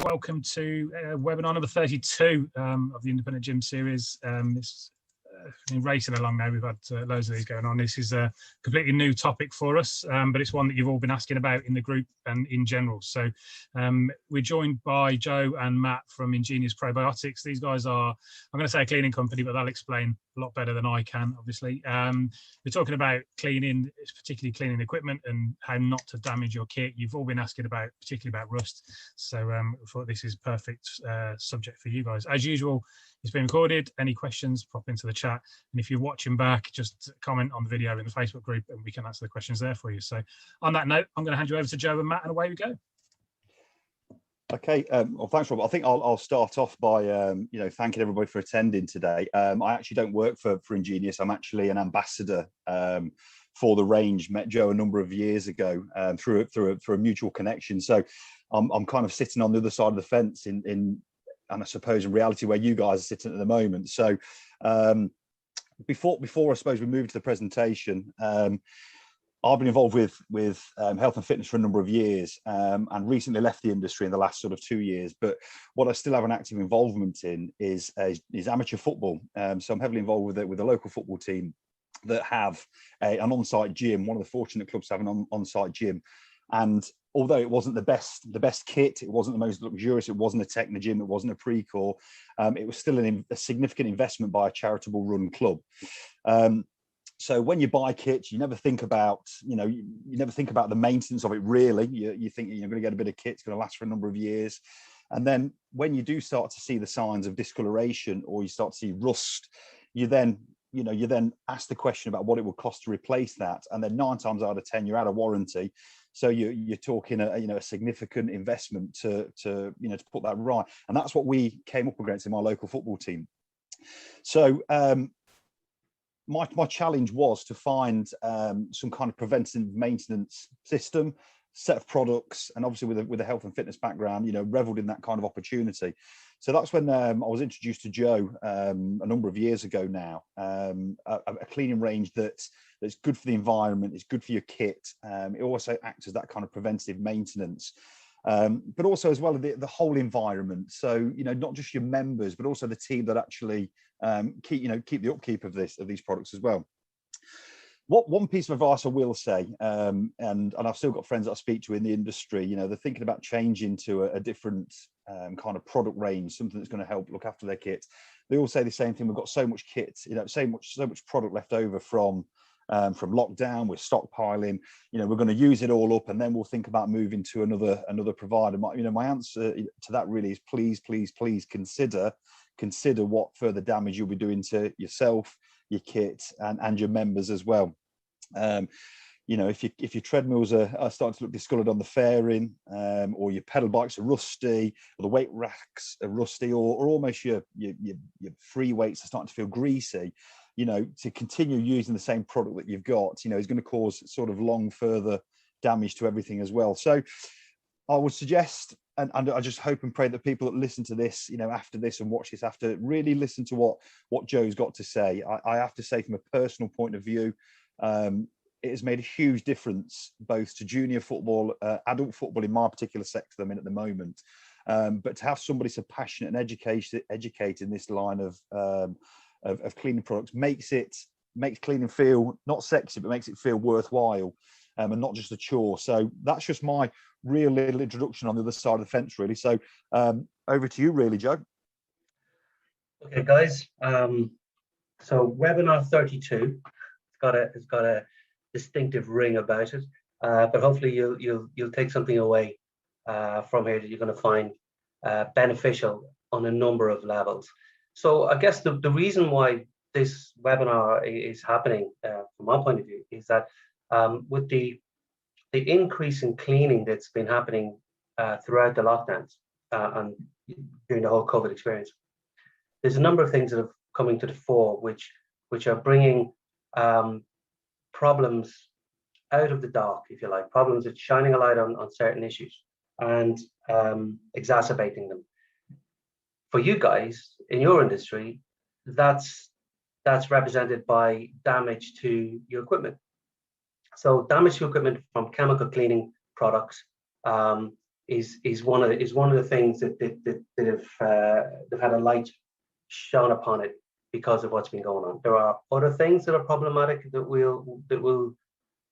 Welcome to webinar number 32 of the Independent Gym series. It's been racing along now. We've had loads of these going on. This is a completely new topic for us, but it's one that you've all been asking about in the group and in general. So we're joined by Joe and Matt from Ingenious Probiotics. These guys are, I'm going to say a cleaning company, but they'll explain a lot better than I can, obviously. We're talking about cleaning, particularly cleaning equipment and how not to damage your kit. You've all been asking about, particularly about rust. So I thought this is perfect subject for you guys. As usual, it's been recorded. Any questions, pop into the chat. And if you're watching back, just comment on the video in the Facebook group and we can answer the questions there for you. So on that note, I'm going to hand you over to Joe and Matt and away we go. Okay, well, thanks, Rob. I think I'll start off by thanking everybody for attending today. I actually don't work for Ingenious. I'm actually an ambassador for the range. Met Joe a number of years ago through a mutual connection. So I'm kind of sitting on the other side of the fence and I suppose in reality where you guys are sitting at the moment. So before I suppose we move to the presentation, I've been involved with health and fitness for a number of years and recently left the industry in the last sort of 2 years. But what I still have an active involvement in is amateur football. So I'm heavily involved with a local football team that have an on-site gym. One of the fortunate clubs to have an on-site gym. And although it wasn't the best kit, it wasn't the most luxurious, it wasn't a Technogym, it wasn't a Precor, it was still a significant investment by a charitable run club. So when you buy kits, you never think about, you never think about the maintenance of it really. You think you're going to get a bit of kit, it's going to last for a number of years. And then when you do start to see the signs of discoloration or you start to see rust, you then ask the question about what it would cost to replace that. And then 9 times out of 10, you're out of warranty. So you're talking a significant investment to put that right. And that's what we came up against in my local football team. So my challenge was to find some kind of preventative maintenance system, set of products, and obviously with a health and fitness background, reveled in that kind of opportunity. So that's when I was introduced to Joe a number of years ago now, a cleaning range that's good for the environment, it's good for your kit. It also acts as that kind of preventative maintenance, but also as well the whole environment. So not just your members, but also the team that actually keep the upkeep of these products as well. One piece of advice I will say, and I've still got friends that I speak to in the industry, they're thinking about changing to a different kind of product range, something that's going to help look after their kit. They all say the same thing. We've got so much kit, so much product left over from lockdown. We're stockpiling. We're going to use it all up, and then we'll think about moving to another provider. My answer to that really is please consider what further damage you'll be doing to yourself, your kit, and your members as well. If your treadmills are starting to look discoloured on the fairing, or your pedal bikes are rusty, or the weight racks are rusty, or almost your free weights are starting to feel greasy, to continue using the same product that you've got, is going to cause sort of long further damage to everything as well. So I would suggest, and I just hope and pray that people that listen to this, after this and watch this after, really listen to what Joe's got to say. I have to say, from a personal point of view, it has made a huge difference both to junior football, adult football in my particular sector I'm in at the moment. But to have somebody so passionate and educated in this line of cleaning products makes cleaning feel not sexy, but makes it feel worthwhile, and not just a chore. So that's just my real little introduction on the other side of the fence, really. So over to you, really, Joe. Okay, guys. So webinar 32. It's got a distinctive ring about it, but hopefully you'll take something away from here that you're going to find beneficial on a number of levels. So I guess the reason why this webinar is happening, from my point of view, is that with the increase in cleaning that's been happening throughout the lockdowns and during the whole COVID experience, there's a number of things that are coming to the fore which are bringing problems out of the dark, if you like, problems that's shining a light on certain issues and exacerbating them. For you guys in your industry, that's represented by damage to your equipment. So damage to equipment from chemical cleaning products is one of the things that they've had a light shone upon it because of what's been going on. There are other things that are problematic that will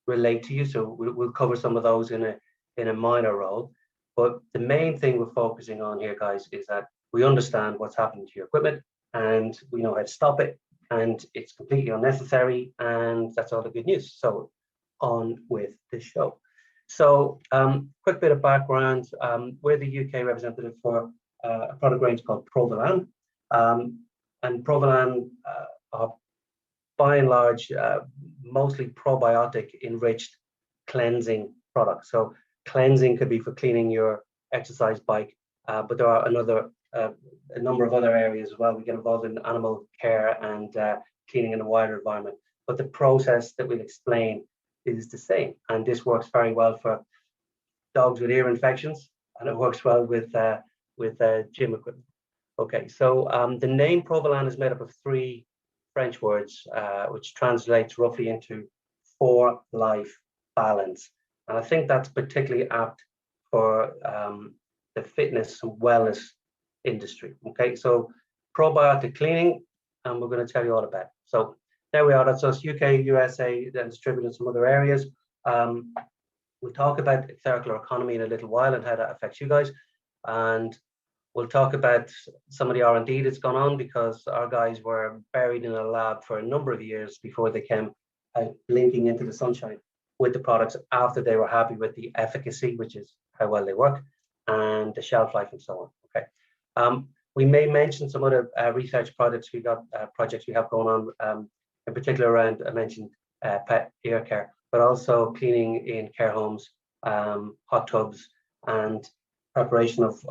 relate to you, so we'll cover some of those in a minor role. But the main thing we're focusing on here, guys, is that we understand what's happening to your equipment and we know how to stop it, and it's completely unnecessary, and that's all the good news. So on with the show. So quick bit of background. We're the UK representative for a product range called Provolan. And Provolan are by and large mostly probiotic enriched cleansing products. So cleansing could be for cleaning your exercise bike, but there are a number of other areas as well. We get involved in animal care and cleaning in a wider environment. But the process that we'll explain is the same, and this works very well for dogs with ear infections, and it works well with gym equipment. Okay, so the name Provolan is made up of 3 French words, which translates roughly into for life balance, and I think that's particularly apt for the fitness and wellness industry. Okay, so probiotic cleaning, and we're going to tell you all about it. So there we are. That's us, UK, USA, then distributed in some other areas. We'll talk about circular economy in a little while and how that affects you guys. And we'll talk about some of the R&D that's gone on, because our guys were buried in a lab for a number of years before they came blinking into the sunshine with the products after they were happy with the efficacy, which is how well they work, and the shelf life and so on. Okay. We may mention some other research projects we have going on, in particular around, I mentioned pet ear care, but also cleaning in care homes, hot tubs, and preparation of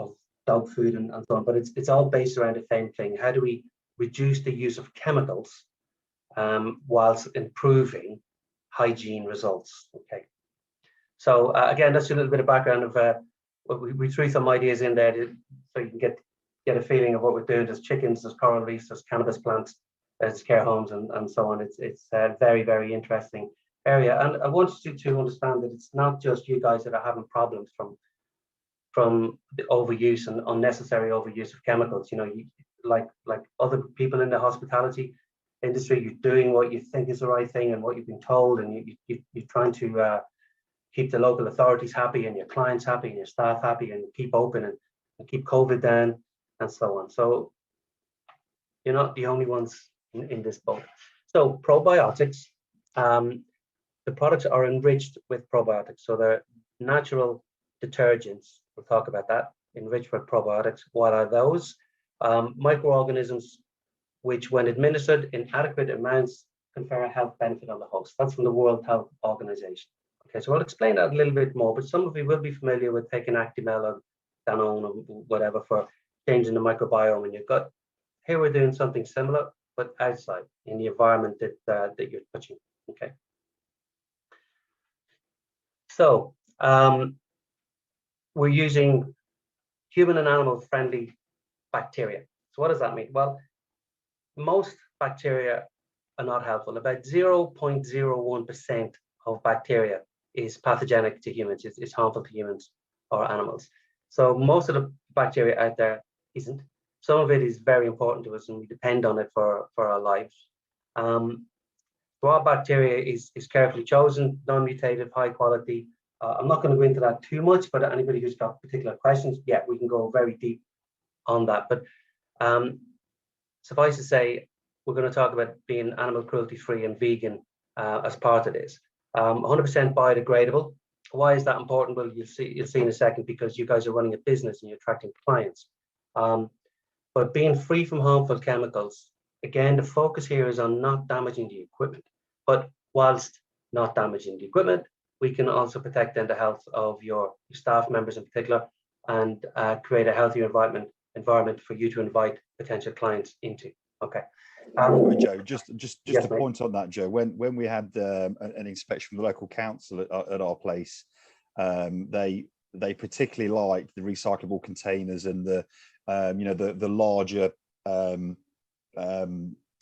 dog food and so on. But it's all based around the same thing. How do we reduce the use of chemicals whilst improving hygiene results? Okay. So again, that's a little bit of background of we threw some ideas in there so you can get a feeling of what we're doing. There's chickens, there's coral reefs, there's cannabis plants, there's care homes and so on. It's a very, very interesting area. And I want you to understand that it's not just you guys that are having problems from the overuse and unnecessary overuse of chemicals. You know, like other people in the hospitality industry, you're doing what you think is the right thing and what you've been told, and you're trying to keep the local authorities happy and your clients happy and your staff happy and keep open and keep COVID down and so on. So you're not the only ones in this boat. So probiotics, the products are enriched with probiotics. So they're natural detergents. We'll talk about that, enriched with probiotics. What are those? Microorganisms which, when administered in adequate amounts, confer a health benefit on the host. That's from the World Health Organization. Okay, so I'll explain that a little bit more, but some of you will be familiar with taking Actimel or Danone or whatever for changing the microbiome in your gut. Here we're doing something similar, but outside in the environment that you're touching. Okay. So we're using human and animal friendly bacteria. So what does that mean? Well, most bacteria are not helpful. About 0.01% of bacteria is pathogenic to humans. It's harmful to humans or animals. So most of the bacteria out there isn't. Some of it is very important to us and we depend on it for our lives. So our bacteria is carefully chosen, non-mutative, high quality. I'm not going to go into that too much, but anybody who's got particular questions, yeah, we can go very deep on that. But suffice to say, we're going to talk about being animal cruelty free and vegan as part of this. 100% biodegradable. Why is that important? Well, you'll see in a second, because you guys are running a business and you're attracting clients. But being free from harmful chemicals, again, the focus here is on not damaging the equipment. But whilst not damaging the equipment, we can also protect then the health of your staff members in particular, and create a healthier environment for you to invite potential clients into. Okay. Joe, just yes, to point on that, Joe, when we had an inspection from the local council at our place, they particularly liked the recyclable containers and the the larger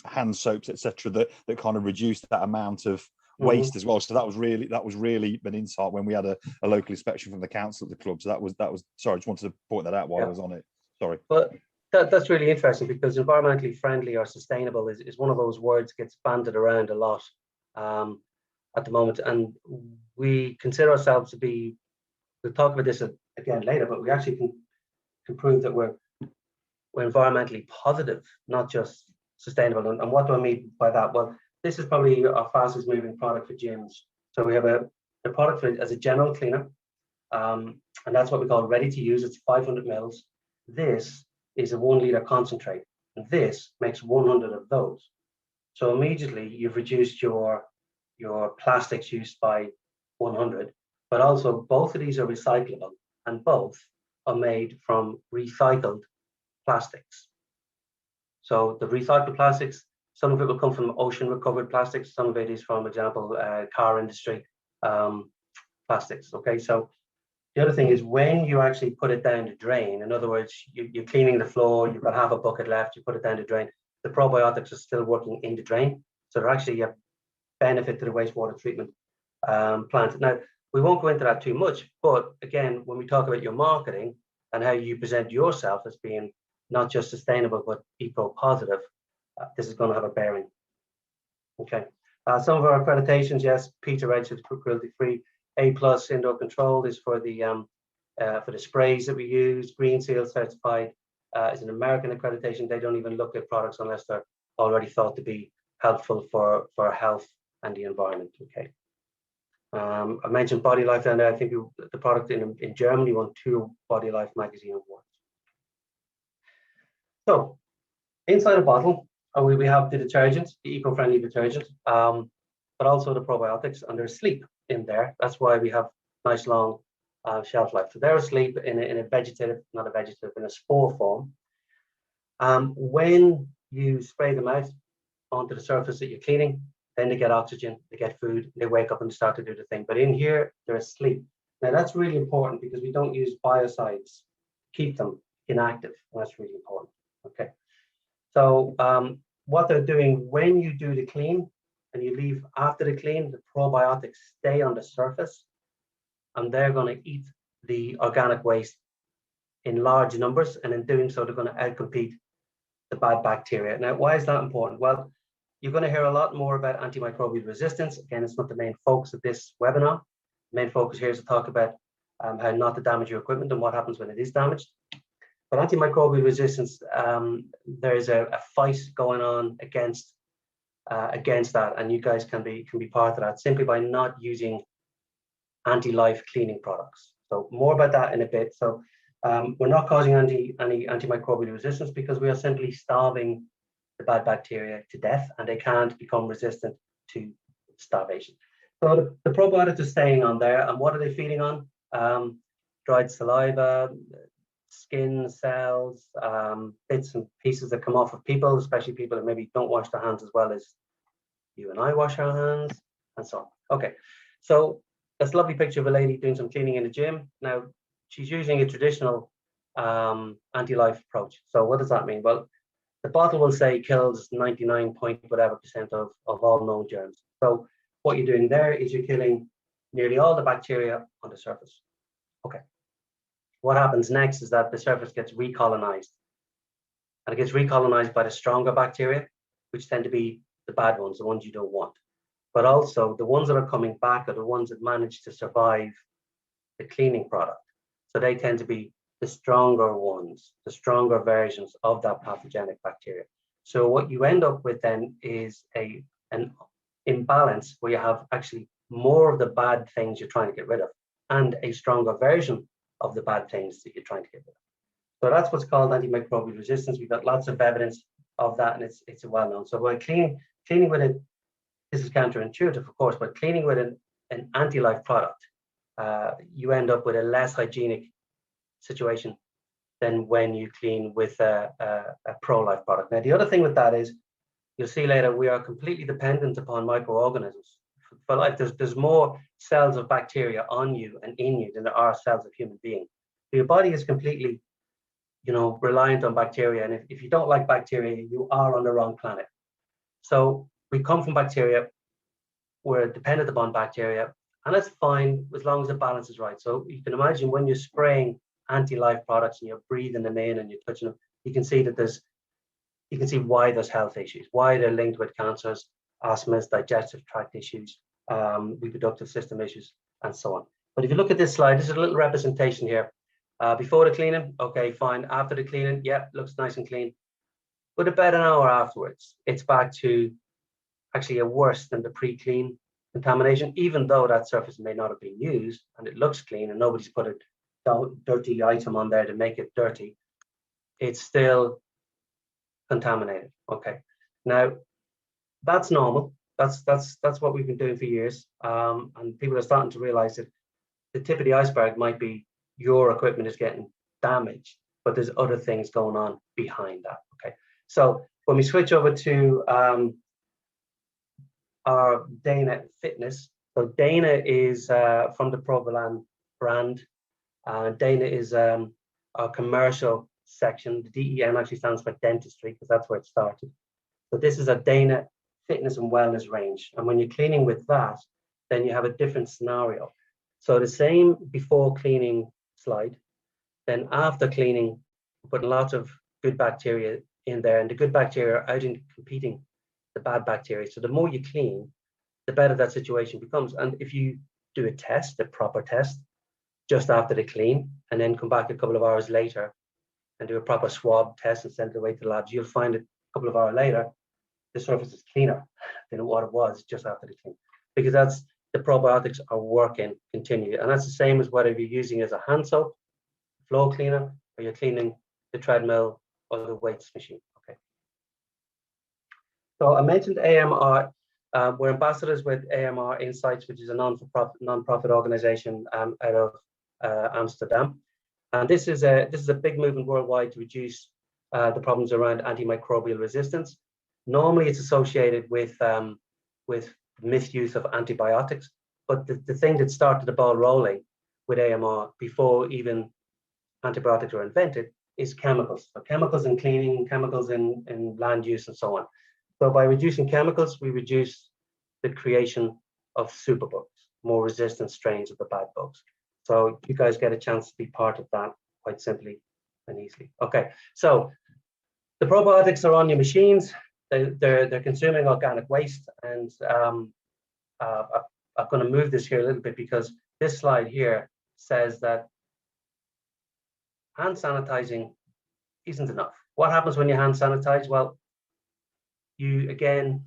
hand soaps, etc., that kind of reduced that amount of waste as well. So that was really an insight when we had a local inspection from the council at the club. So that was sorry, I just wanted to point that out while I was on it. Sorry. But that's really interesting, because environmentally friendly or sustainable is one of those words that gets banded around a lot at the moment, and we consider ourselves to be, we'll talk about this again later, but we actually can prove that we're environmentally positive, not just sustainable. And what do I mean by that? Well, this is probably our fastest moving product for gyms. So we have a product as a general cleaner, and that's what we call ready to use. It's 500 mils. This is a 1 litre concentrate, and this makes 100 of those. So immediately you've reduced your plastics use by 100, but also both of these are recyclable, and both are made from recycled plastics. So the recycled plastics, some of it will come from ocean recovered plastics, some of it is from, example, car industry plastics. Okay, so the other thing is when you actually put it down the drain, in other words, you're cleaning the floor, you've got half a bucket left, you put it down the drain, the probiotics are still working in the drain. So they're actually a benefit to the wastewater treatment plant. Now, we won't go into that too much, but again, when we talk about your marketing and how you present yourself as being not just sustainable, but eco-positive, this is going to have a bearing. Okay. Some of our accreditations, yes, PETA registered for cruelty-free. A+ indoor control is for the sprays that we use. Green Seal certified is an American accreditation. They don't even look at products unless they're already thought to be helpful for health and the environment. Okay. I mentioned Body Life down there. I think the product in Germany won 2 Body Life magazine awards. So inside a bottle, we have the detergents, the eco-friendly detergent, but also the probiotics, and there's sleep in there. That's why we have nice long shelf life. So they're asleep in a vegetative, not a vegetative, in a spore form. When you spray them out onto the surface that you're cleaning, then they get oxygen, they get food, they wake up and start to do the thing. But in here, they're asleep. Now that's really important because we don't use biocides to keep them inactive. And that's really important. Okay. So what they're doing when you do the clean and you leave after the clean, the probiotics stay on the surface and they're going to eat the organic waste in large numbers. And in doing so, they're going to outcompete the bad bacteria. Now, why is that important? Well, you're going to hear a lot more about antimicrobial resistance. Again, it's not the main focus of this webinar. The main focus here is to talk about how not to damage your equipment and what happens when it is damaged. But antimicrobial resistance, there is a fight going on against that, and you guys can be part of that simply by not using anti-life cleaning products. So more about that in a bit. So we're not causing any antimicrobial resistance because we are simply starving the bad bacteria to death, and they can't become resistant to starvation. So the probiotics are staying on there, and what are they feeding on? Dried saliva, skin cells, bits and pieces that come off of people, especially people that maybe don't wash their hands as well as you and I wash our hands, and so on. Okay, so that's a lovely picture of a lady doing some cleaning in the gym. Now, she's using a traditional anti-life approach. So what does that mean? Well, the bottle will say kills 99.whatever% of all known germs. So what you're doing there is you're killing nearly all the bacteria on the surface. Okay. What happens next is that the surface gets recolonized. And it gets recolonized by the stronger bacteria, which tend to be the bad ones, the ones you don't want. But also the ones that are coming back are the ones that manage to survive the cleaning product. So they tend to be the stronger ones, the stronger versions of that pathogenic bacteria. So what you end up with then is an imbalance where you have actually more of the bad things you're trying to get rid of and a stronger version of the bad things that you're trying to get rid of. So that's what's called antimicrobial resistance. We've got lots of evidence of that, and it's well known. So by cleaning with it, this is counterintuitive, of course, but cleaning with an anti-life product, you end up with a less hygienic situation than when you clean with a pro-life product. Now, the other thing with that is, you'll see later, we are completely dependent upon microorganisms for life. There's more cells of bacteria on you and in you than there are cells of human being. So your body is completely, reliant on bacteria. And if you don't like bacteria, you are on the wrong planet. So we come from bacteria. we're dependent upon bacteria, and that's fine as long as the balance is right. So you can imagine when you're spraying anti-life products and you're breathing them in and you're touching them, you can see that you can see why there's health issues, why they're linked with cancers, asthmas, digestive tract issues, reproductive system issues, and so on. But if you look at this slide, this is a little representation here. Before the cleaning, okay, fine. After the cleaning, yeah, looks nice and clean. But about an hour afterwards, it's back to actually a worse than the pre-clean contamination, even though that surface may not have been used and it looks clean and nobody's put a dirty item on there to make it dirty. It's still contaminated. Okay, now that's normal. That's what we've been doing for years, and people are starting to realize that the tip of the iceberg might be your equipment is getting damaged, but there's other things going on behind that. Okay, so when we switch over to our Dana Fitness, so Dana is from the Provolan brand. Dana is our commercial section. The DEN actually stands for dentistry because that's where it started. So this is a Dana Fitness and Wellness range. And when you're cleaning with that, then you have a different scenario. So the same before cleaning slide, then after cleaning, put lots of good bacteria in there, and the good bacteria are out in competing the bad bacteria. So the more you clean, the better that situation becomes. And if you do a test, a proper test, just after the clean, and then come back a couple of hours later and do a proper swab test and send it away to the labs, you'll find it a couple of hours later, the surface is cleaner than what it was just after the clean, because that's the probiotics are working continually. And that's the same as whether you're using it as a hand soap, floor cleaner, or you're cleaning the treadmill or the weights machine. Okay. So I mentioned AMR. We're ambassadors with AMR Insights, which is a non-profit organization out of Amsterdam. And this is a big movement worldwide to reduce the problems around antimicrobial resistance. Normally, it's associated with misuse of antibiotics, but the thing that started the ball rolling with AMR before even antibiotics were invented is chemicals. So chemicals in cleaning, chemicals in land use, and so on. So by reducing chemicals, we reduce the creation of superbugs, more resistant strains of the bad bugs. So you guys get a chance to be part of that quite simply and easily. Okay, so the probiotics are on your machines. They're consuming organic waste, and I'm going to move this here a little bit because this slide here says that hand sanitizing isn't enough. What happens when you hand sanitize? Well, you again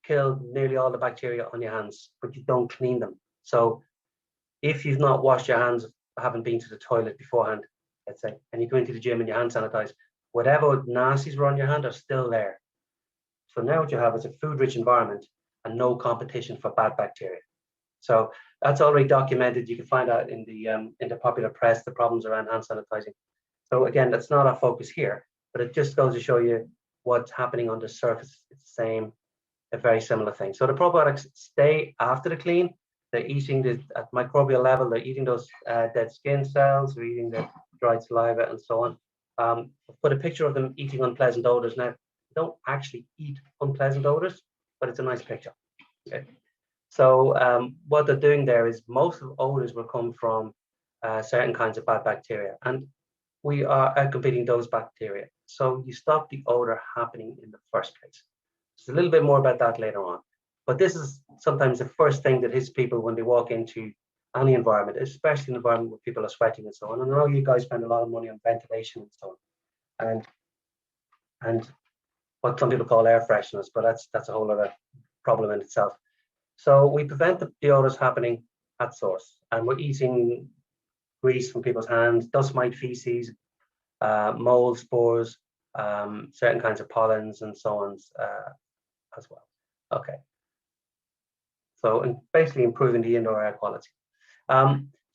kill nearly all the bacteria on your hands, but you don't clean them. So if you've not washed your hands, haven't been to the toilet beforehand, let's say, and you go into the gym and you hand sanitize, whatever nasties were on your hand are still there. So now what you have is a food-rich environment and no competition for bad bacteria. So that's already documented. You can find out in the popular press the problems around hand sanitizing. So again, that's not our focus here, but it just goes to show you what's happening on the surface. It's the same, a very similar thing. So the probiotics stay after the clean. They're eating at microbial level. They're eating those dead skin cells. They're eating the dried saliva and so on. I've put a picture of them eating unpleasant odors. Now, they don't actually eat unpleasant odors, but it's a nice picture. Okay. So what they're doing there is most of the odors will come from certain kinds of bad bacteria, and we are outcompeting those bacteria. So you stop the odor happening in the first place. There's a little bit more about that later on. But this is sometimes the first thing that hits people when they walk into any environment, especially an environment where people are sweating and so on. And I know you guys spend a lot of money on ventilation and so on, and what some people call air fresheners, but that's a whole other problem in itself. So we prevent the odors happening at source, and we're eating grease from people's hands, dust mite feces, mold spores, certain kinds of pollens and so on as well. Okay. So basically improving the indoor air quality.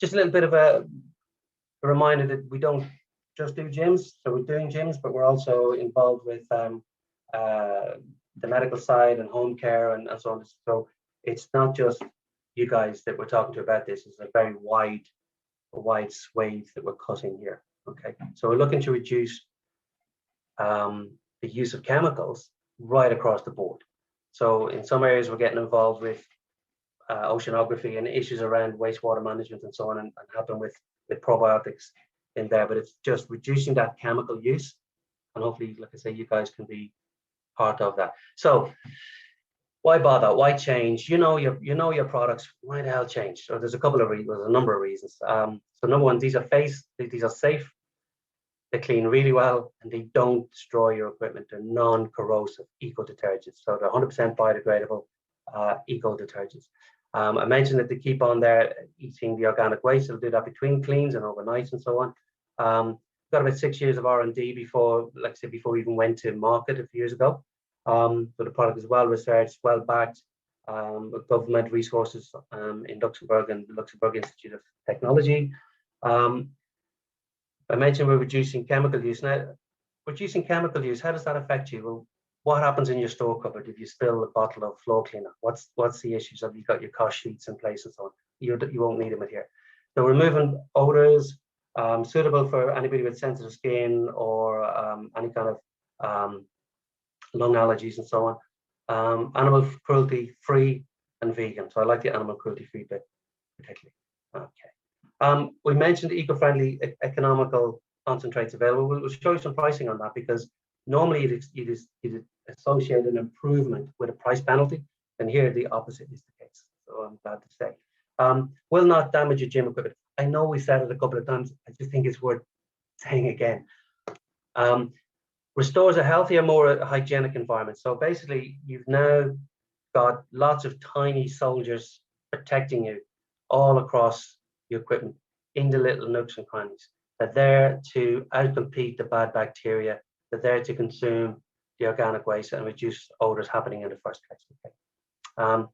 Just a little bit of a reminder that we don't just do gyms. So we're doing gyms, but we're also involved with the medical side and home care and so on. So it's not just you guys that we're talking to about this. It's a very wide swathe that we're cutting here. Okay, so we're looking to reduce the use of chemicals right across the board. So in some areas we're getting involved with oceanography and issues around wastewater management and so on, and helping with probiotics in there. But it's just reducing that chemical use, and hopefully, like I say, you guys can be part of that. So why bother? Why change? You know your products. Why the hell change? So there's a couple of reasons. There's a number of reasons. So number one, these are safe. They clean really well, and they don't destroy your equipment. They're non-corrosive eco-detergents. So they're 100% biodegradable eco-detergents. I mentioned that they keep on there eating the organic waste. They'll do that between cleans and overnight and so on. Got about 6 years of R&D before, like I said, before we even went to market a few years ago. So the product is well researched, well backed, with government resources in Luxembourg and the Luxembourg Institute of Technology. I mentioned we're reducing chemical use. Now, reducing chemical use, how does that affect you? Well, what happens in your store cupboard if you spill a bottle of floor cleaner? What's the issues? Have you got your cost sheets in place and so on? You won't need them here. So removing odors, suitable for anybody with sensitive skin or any kind of lung allergies and so on. Animal cruelty free and vegan. So I like the animal cruelty free bit particularly. Okay. We mentioned eco-friendly economical concentrates available. We'll show you some pricing on that, because normally it is associated an improvement with a price penalty, and here the opposite is the case. So I'm glad to say. Will not damage your gym equipment. I know we said it a couple of times. I just think it's worth saying again. Restores a healthier, more hygienic environment. So basically, you've now got lots of tiny soldiers protecting you all across your equipment in the little nooks and crannies. They're there to outcompete the bad bacteria. They're there to consume the organic waste and reduce odors happening in the first place. Okay.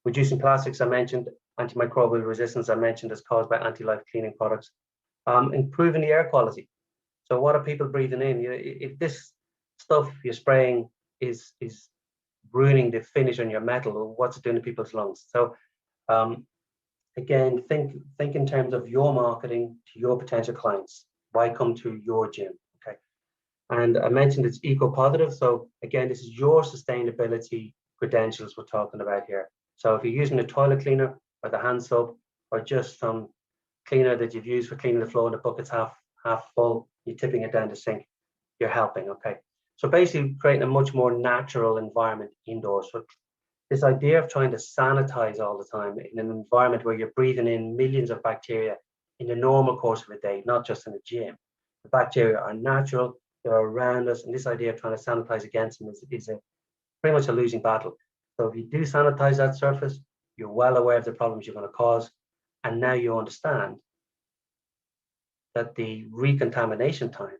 Reducing plastics, I mentioned. Antimicrobial resistance, I mentioned, is caused by anti-life cleaning products. Improving the air quality. So what are people breathing in? If this stuff you're spraying is ruining the finish on your metal, what's it doing to people's lungs? So again, think in terms of your marketing to your potential clients. Why come to your gym? Okay. And I mentioned it's eco-positive. So again, this is your sustainability credentials we're talking about here. So if you're using a toilet cleaner or the hand soap or just some cleaner that you've used for cleaning the floor and the bucket's half full, you're tipping it down the sink, you're helping. Okay. So basically creating a much more natural environment indoors. So this idea of trying to sanitize all the time in an environment where you're breathing in millions of bacteria in the normal course of a day, not just in the gym. The bacteria are natural, they're around us, and this idea of trying to sanitize against them is pretty much a losing battle. So if you do sanitize that surface, you're well aware of the problems you're going to cause, and now you understand that the recontamination time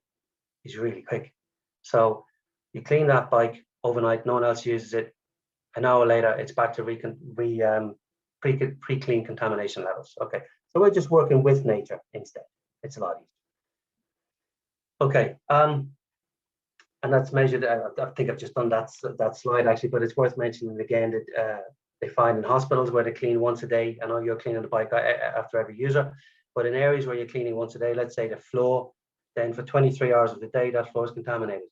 is really quick. So you clean that bike overnight, no one else uses it. An hour later, it's back to pre-clean contamination levels. Okay, so we're just working with nature instead. It's a lot easier. Okay, and that's measured. I think I've just done that slide actually, but it's worth mentioning again that they find in hospitals where they clean once a day. I know you're cleaning the bike after every user, but in areas where you're cleaning once a day, let's say the floor, then for 23 hours of the day, that floor is contaminated,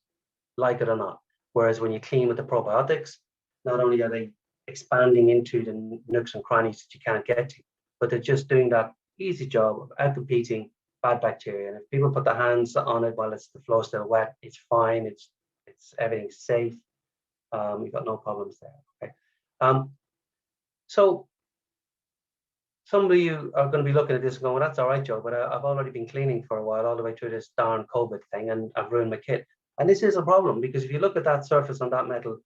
like it or not. Whereas when you clean with the probiotics, not only are they expanding into the nooks and crannies that you can't get to, but they're just doing that easy job of outcompeting bad bacteria. And if people put their hands on it while the floor still wet, it's fine. It's everything's safe. We've got no problems there. Okay. So some of you are going to be looking at this and going, well, that's all right, Joe, but I've already been cleaning for a while, all the way through this darn COVID thing, and I've ruined my kit. And this is a problem, because if you look at that surface on that metal,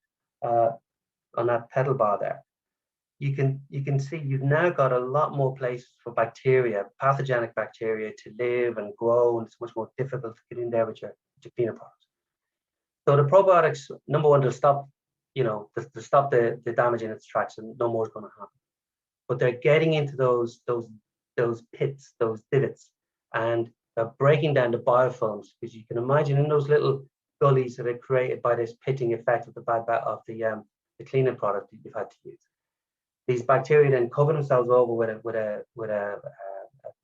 on that pedal bar there, you can see you've now got a lot more places for bacteria, pathogenic bacteria, to live and grow, and it's much more difficult to get in there with your cleaner products. So the probiotics, number one, to stop, to stop the damage in its tracks, and no more is going to happen. But they're getting into those pits, those divots, and they're breaking down the biofilms, because you can imagine in those little gullies that are created by this pitting effect of the cleaning product that you've had to use. These bacteria then cover themselves over with a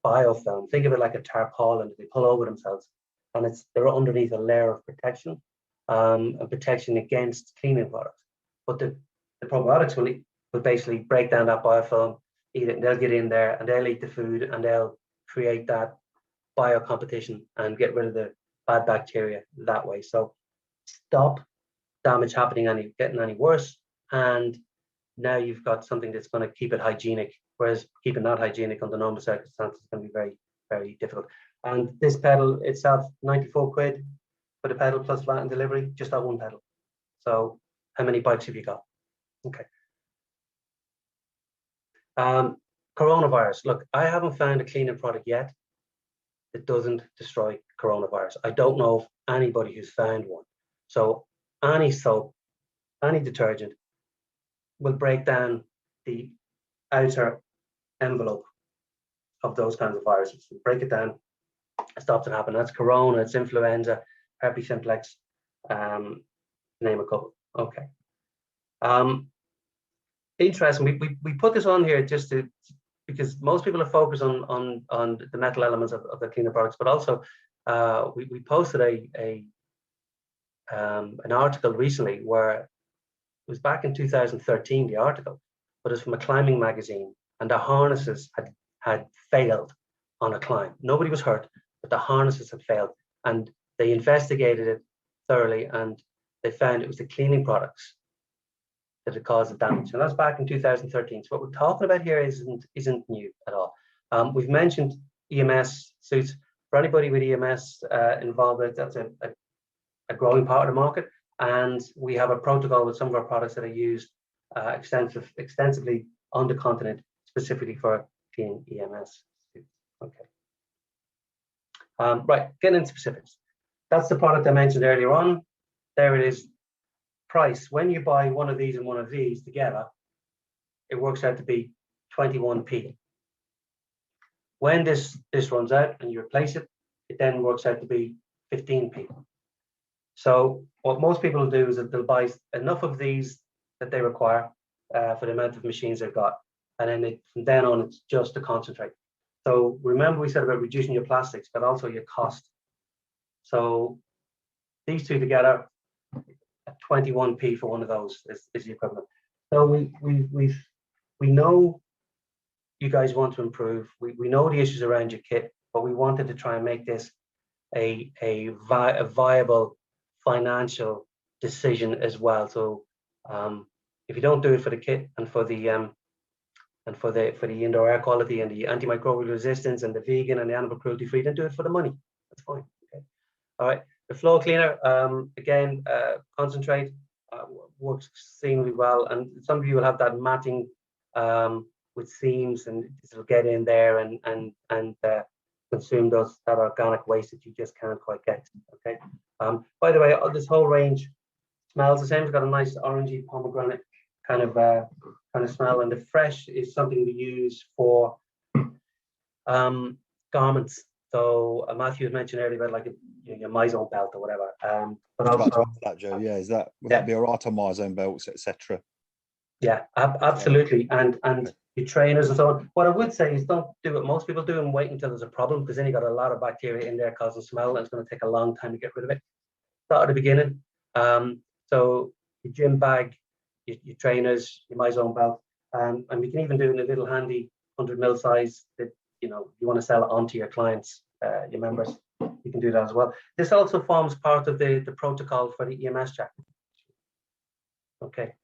biofilm. Think of it like a tarpaulin. They pull over themselves, and they're underneath a layer of protection, and protection against cleaning products. But the probiotics will will basically break down that biofilm, eat it, and they'll get in there and they'll eat the food and they'll create that biocompetition and get rid of the bad bacteria that way. So stop damage happening getting any worse, and now you've got something that's going to keep it hygienic, whereas keeping that hygienic under normal circumstances is going to be very, very difficult. And this pedal itself, 94 quid for the pedal plus VAT and delivery, just that one pedal. So how many bikes have you got? Okay. Coronavirus. Look, I haven't found a cleaning product yet that doesn't destroy coronavirus. I don't know of anybody who's found one. So any soap, any detergent will break down the outer envelope of those kinds of viruses. Break it down, it stops it happening. That's corona, it's influenza, herpes simplex, name a couple. Okay. Interesting. We put this on here just to, because most people are focused on the metal elements of the cleaner products, but also we posted an article recently where it was back in 2013, the article, but it's from a climbing magazine, and the harnesses had failed on a climb. Nobody was hurt, but the harnesses had failed, and they investigated it thoroughly, and they found it was the cleaning products that had caused the damage, and that's back in 2013. So what we're talking about here isn't new at all. We've mentioned EMS suits. For anybody with EMS involved, that's a growing part of the market, and we have a protocol with some of our products that are used extensively on the continent, specifically for cleaning EMS suits. Okay. Right, getting into specifics. That's the product I mentioned earlier on. There it is. Price. When you buy one of these and one of these together, it works out to be 21p. When this runs out and you replace it, it then works out to be 15p. So what most people will do is that they'll buy enough of these that they require for the amount of machines they've got, and then from then on it's just a concentrate. So remember we said about reducing your plastics, but also your cost. So these two together, 21p for one of those is the equivalent. So we know you guys want to improve. We know the issues around your kit, but we wanted to try and make this a viable financial decision as well. So if you don't do it for the kit and for the indoor air quality and the antimicrobial resistance and the vegan and the animal cruelty free, then do it for the money. That's fine. Okay. All right. The floor cleaner, again, concentrate, works extremely well. And some of you will have that matting with seams, and it'll get in there and consume that organic waste that you just can't quite get. Okay. By the way, this whole range smells the same. It's got a nice orangey pomegranate kind of smell, and the fresh is something we use for garments. So Matthew had mentioned earlier about like your Mizone belt or whatever. But also that, Joe, yeah, would that be all right on Mizone belts, etc.? Yeah, absolutely. And your trainers and so on. What I would say is don't do what most people do and wait until there's a problem, because then you got a lot of bacteria in there causing smell, and it's going to take a long time to get rid of it. Start at the beginning. So your gym bag, your trainers, your Mizone belt, and we can even do it in a little handy 100ml size that you want to sell it onto your clients, your members. You can do that as well. This also forms part of the protocol for the EMS check. Okay.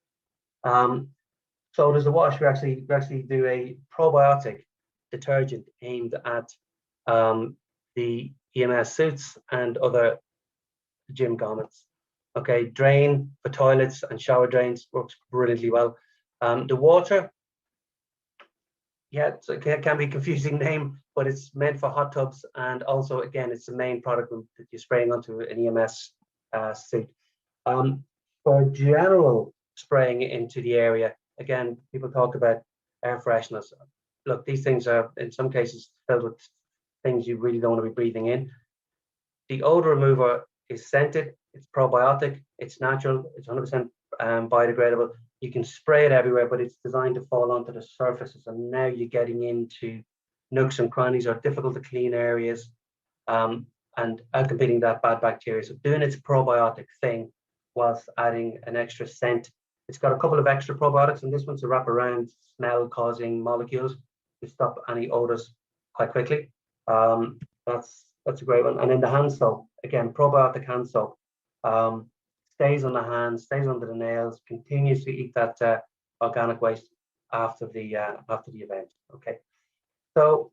So there's a wash. We actually do a probiotic detergent aimed at the EMS suits and other gym garments. Okay, drain for toilets and shower drains, works brilliantly well. The water, yeah, it can be a confusing name, but it's meant for hot tubs, and also again it's the main product that you're spraying onto an EMS suit. For general spraying into the area, again, people talk about air fresheners. Look, these things are in some cases filled with things you really don't want to be breathing in. The odor remover is scented, it's probiotic, it's natural, it's 100% biodegradable. You can spray it everywhere, but it's designed to fall onto the surfaces, and now you're getting into nooks and crannies or difficult to clean areas, and outcompeting that bad bacteria. So doing its probiotic thing whilst adding an extra scent It's got a couple of extra probiotics in this one to wrap around smell-causing molecules to stop any odors quite quickly. That's a great one. And then the hand soap, again, probiotic hand soap, stays on the hands, stays under the nails, continues to eat that organic waste after the event. Okay, so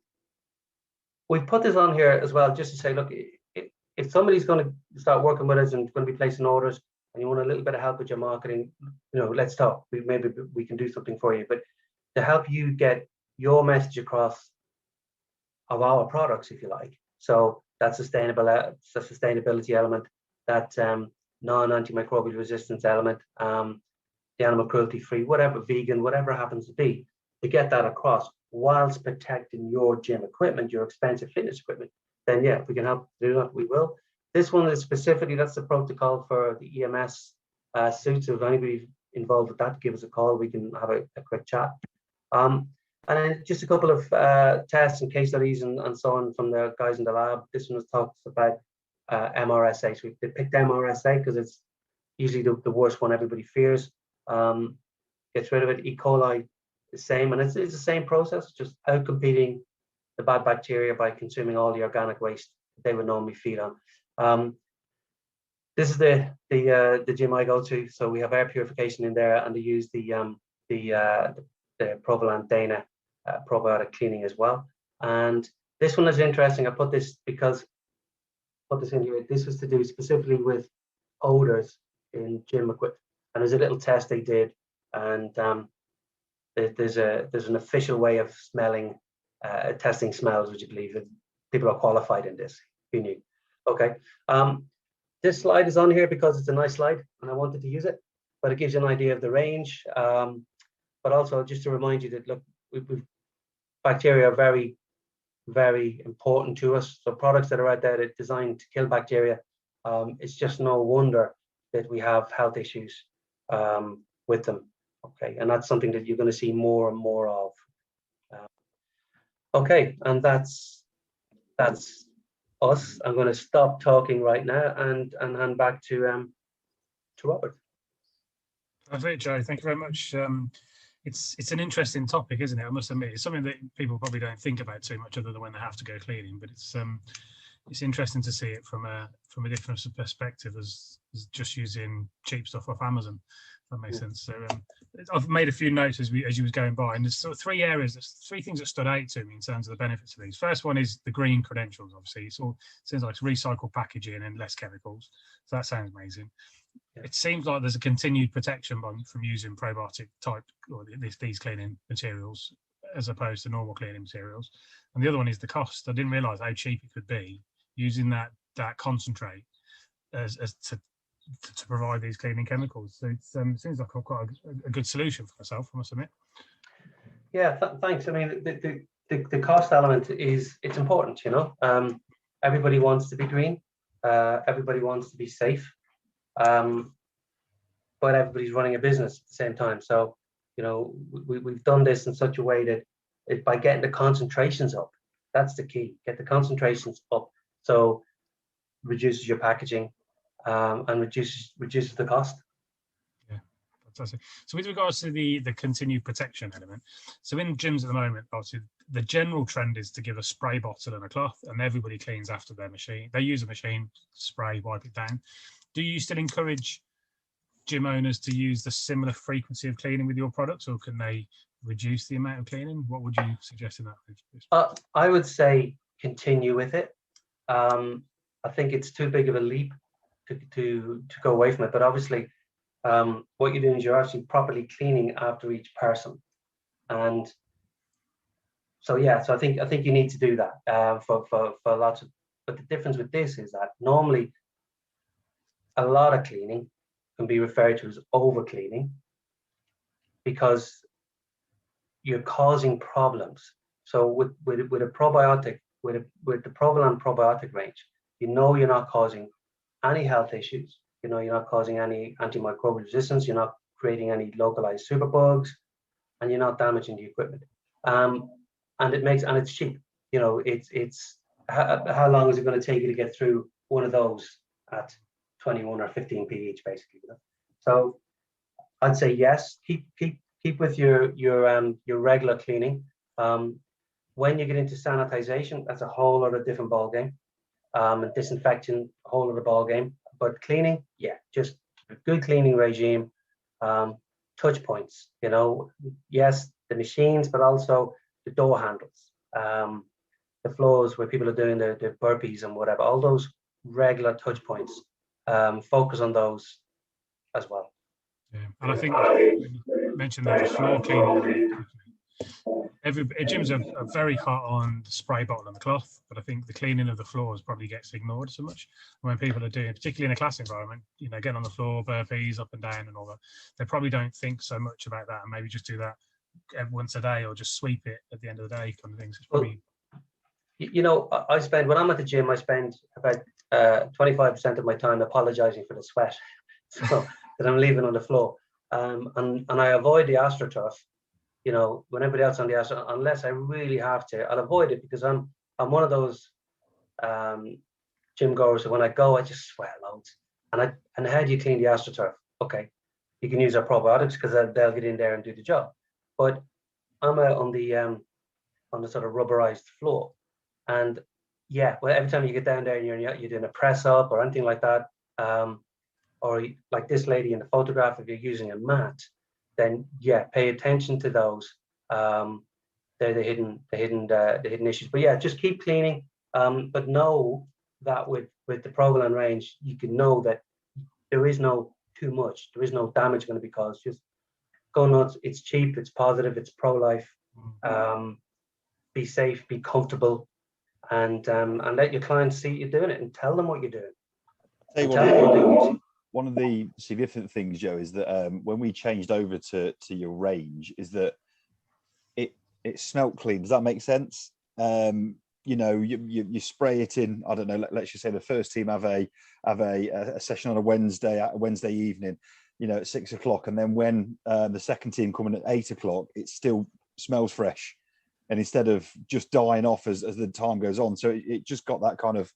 we put this on here as well just to say, look, if somebody's going to start working with us and going to be placing orders, and you want a little bit of help with your marketing, let's talk. Maybe we can do something for you. But to help you get your message across of our products, if you like. So that sustainability element, that non-antimicrobial resistance element, the animal cruelty-free, whatever, vegan, whatever happens to be, to get that across whilst protecting your gym equipment, your expensive fitness equipment, then yeah, if we can help do that, we will. This one is specifically, that's the protocol for the EMS suits. So if anybody's involved with that, give us a call. We can have a quick chat. And then just a couple of tests and case studies and so on from the guys in the lab. This one talks about MRSA. So they picked MRSA because it's usually the worst one everybody fears. Gets rid of it. E. coli, the same. And it's the same process, just outcompeting the bad bacteria by consuming all the organic waste they would normally feed on. This is the gym I go to, so we have air purification in there, and they use the Provolant Dana probiotic cleaning as well. And this one is interesting. I put this in here. This was to do specifically with odors in gym equipment, and there's a little test they did, and there's an official way of smelling, testing smells, would you believe it? People are qualified in this. Who knew? Okay. This slide is on here because it's a nice slide and I wanted to use it, but it gives you an idea of the range. But also just to remind you that, look, bacteria are very, very important to us. So products that are out there that are designed to kill bacteria, it's just no wonder that we have health issues with them. Okay, and that's something that you're going to see more and more of. Okay, and that's us. I'm going to stop talking right now and hand back to Robert. Perfect, Joe. Thank you very much. It's an interesting topic, isn't it? I must admit, it's something that people probably don't think about too much, other than when they have to go cleaning. But it's interesting to see it from a different perspective, as just using cheap stuff off Amazon. If that makes sense. So I've made a few notes as you was going by, and there's sort of three things that stood out to me in terms of the benefits of these. First one is the green credentials. Obviously, it seems like it's recycled packaging and less chemicals. So that sounds amazing. Yeah. It seems like there's a continued protection from using probiotic type or these cleaning materials as opposed to normal cleaning materials. And the other one is the cost. I didn't realise how cheap it could be using that concentrate as to provide these cleaning chemicals. So it seems like quite a good solution for myself, I must admit. Yeah, thanks. I mean, the cost element it's important. Everybody wants to be green. Everybody wants to be safe. But everybody's running a business at the same time. So, we've done this in such a way that by getting the concentrations up, that's the key. Get the concentrations up, so reduces your packaging and reduces the cost. Yeah, fantastic. So with regards to the continued protection element, so in gyms at the moment, obviously the general trend is to give a spray bottle and a cloth, and everybody cleans after their machine. They use a machine, spray, wipe it down. Do you still encourage gym owners to use the similar frequency of cleaning with your products, or can they reduce the amount of cleaning? What would you suggest in that? I would say continue with it. I think it's too big of a leap to go away from it. But obviously, what you're doing is you're actually properly cleaning after each person, and so yeah. So I think you need to do that for lots of. But the difference with this is that normally a lot of cleaning can be referred to as over cleaning because you're causing problems. So with a probiotic, with the Provolant probiotic range, you're not causing any health issues. You're not causing any antimicrobial resistance. You're not creating any localized superbugs, and you're not damaging the equipment. And it's cheap. It's how long is it going to take you to get through one of those at 21 or 15p each, basically? So I'd say yes. Keep with your regular cleaning. When you get into sanitization, that's a whole other different ball game. And disinfection, a whole other ball game. But cleaning, yeah, just a good cleaning regime. Touch points, you know, yes, the machines, but also the door handles, the floors where people are doing the burpees and whatever, all those regular touch points. Focus on those as well. Yeah. And I think you mentioned there the floor cleaning. Every gyms are very hot on the spray bottle and the cloth, but I think the cleaning of the floors probably gets ignored so much. When people are doing, particularly in a class environment, you know, getting on the floor, burpees up and down and all that, they probably don't think so much about that, and maybe just do that once a day or just sweep it at the end of the day kind of things. It's probably... You know, I spend, when I'm at the gym, I spend about 25% of my time apologizing for the sweat, so that I'm leaving on the floor, and I avoid the AstroTurf. You know, when everybody else on the Astro, unless I really have to, I'll avoid it, because I'm one of those gym goers. So when I go, I just sweat loads. And how do you clean the AstroTurf? Okay, you can use our probiotics because they'll get in there and do the job. But I'm out on the sort of rubberized floor, and yeah, well, every time you get down there and you're doing a press up or anything like that, or like this lady in the photograph, if you're using a mat, then yeah, pay attention to those. They're the hidden issues. But yeah, just keep cleaning. But know that with the Provolone range, you can know that there is no too much. There is no damage going to be caused. Just go nuts. It's cheap. It's positive. It's pro-life. Be safe. Be comfortable, and let your clients see you doing it, and tell them what you're doing. One of the significant things, Joe, is that when we changed over to your range, is that it smelt clean. Does that make sense? You know, you spray it in. I don't know. Let's just say the first team have a session on a Wednesday evening, you know, at 6 o'clock, and then when the second team come in at 8 o'clock, it still smells fresh, and instead of just dying off as the time goes on, so it just got that kind of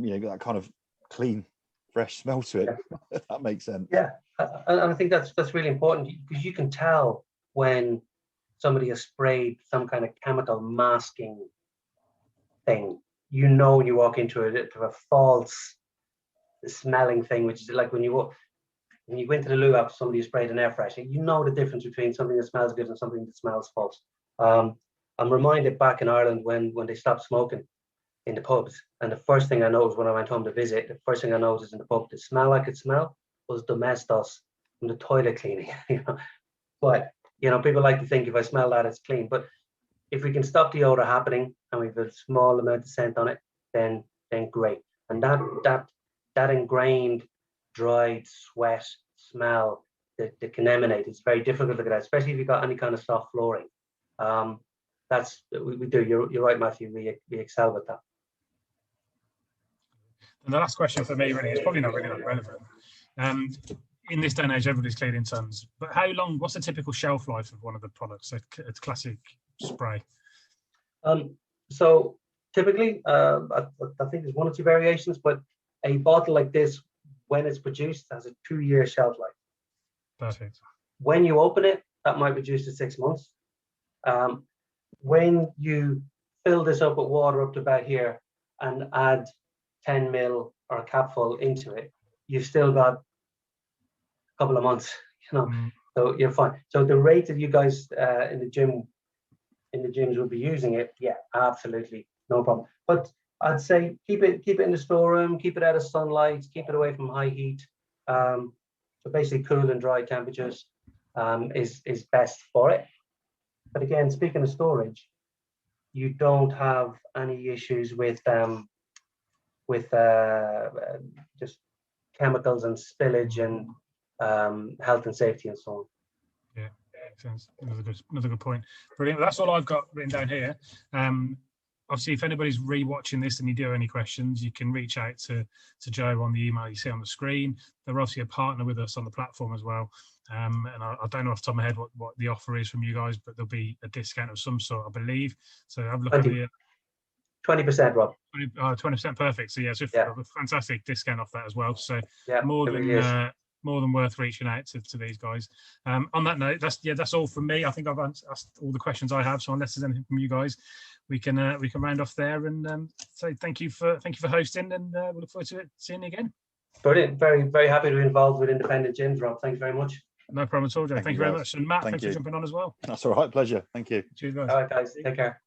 you know, that kind of clean, fresh smell to it. Yeah. That makes sense. Yeah, and I think that's really important, because you can tell when somebody has sprayed some kind of chemical masking thing. You know, when you walk into a false smelling thing, which is like when you go into the loo after somebody sprayed an air freshener, you know the difference between something that smells good and something that smells false. I'm reminded back in Ireland when they stopped smoking in the pubs, and the first thing I noticed when I went home to visit, the first thing I noticed in the pub, the smell I could smell was domestos from the toilet cleaning. You know, but you know, people like to think if I smell that, it's clean. But if we can stop the odor happening and we have a small amount of scent on it, then great. And that ingrained dried sweat smell that can emanate, it's very difficult to get out, especially if you've got any kind of soft flooring. That's we do. You're right, Matthew. We excel with that. And the last question for me really is probably not really that relevant. In this day and age, everybody's cleaning tons, but how long, what's the typical shelf life of one of the products, a classic spray? So typically, I think there's one or two variations, but a bottle like this, when it's produced, has a 2-year shelf life. Perfect. When you open it, that might reduce to 6 months. When you fill this up with water up to about here and add 10 ml or a capful into it, you've still got a couple of months, you know, so you're fine. So the rate that you guys in the gyms will be using it, yeah, absolutely, no problem. But I'd say keep it in the storeroom, keep it out of sunlight, keep it away from high heat. So basically cool and dry temperatures is best for it. But again, speaking of storage, you don't have any issues with just chemicals and spillage and health and safety and so on. Yeah, makes sense. Another good point. Brilliant. That's all I've got written down here. Obviously, if anybody's re-watching this and you do have any questions, you can reach out to Joe on the email you see on the screen. They're obviously a partner with us on the platform as well. And I don't know off the top of my head what the offer is from you guys, but there'll be a discount of some sort, I believe. So have a look at the 20%, Rob. 20%, perfect. So yeah, so a fantastic discount off that as well. So yeah, more than more than worth reaching out to these guys. On that note, that's all from me. I think I've asked all the questions I have. So unless there's anything from you guys, we can round off there and say thank you for hosting, and we look forward to seeing you again. Brilliant. Very, very happy to be involved with independent gyms, Rob. Thanks very much. No problem at all, Joe. Thank you very guys. much. And Matt, Thank thanks you. for jumping on as well. That's all right. Pleasure. Thank you. Cheers, guys. All right, guys. Take care.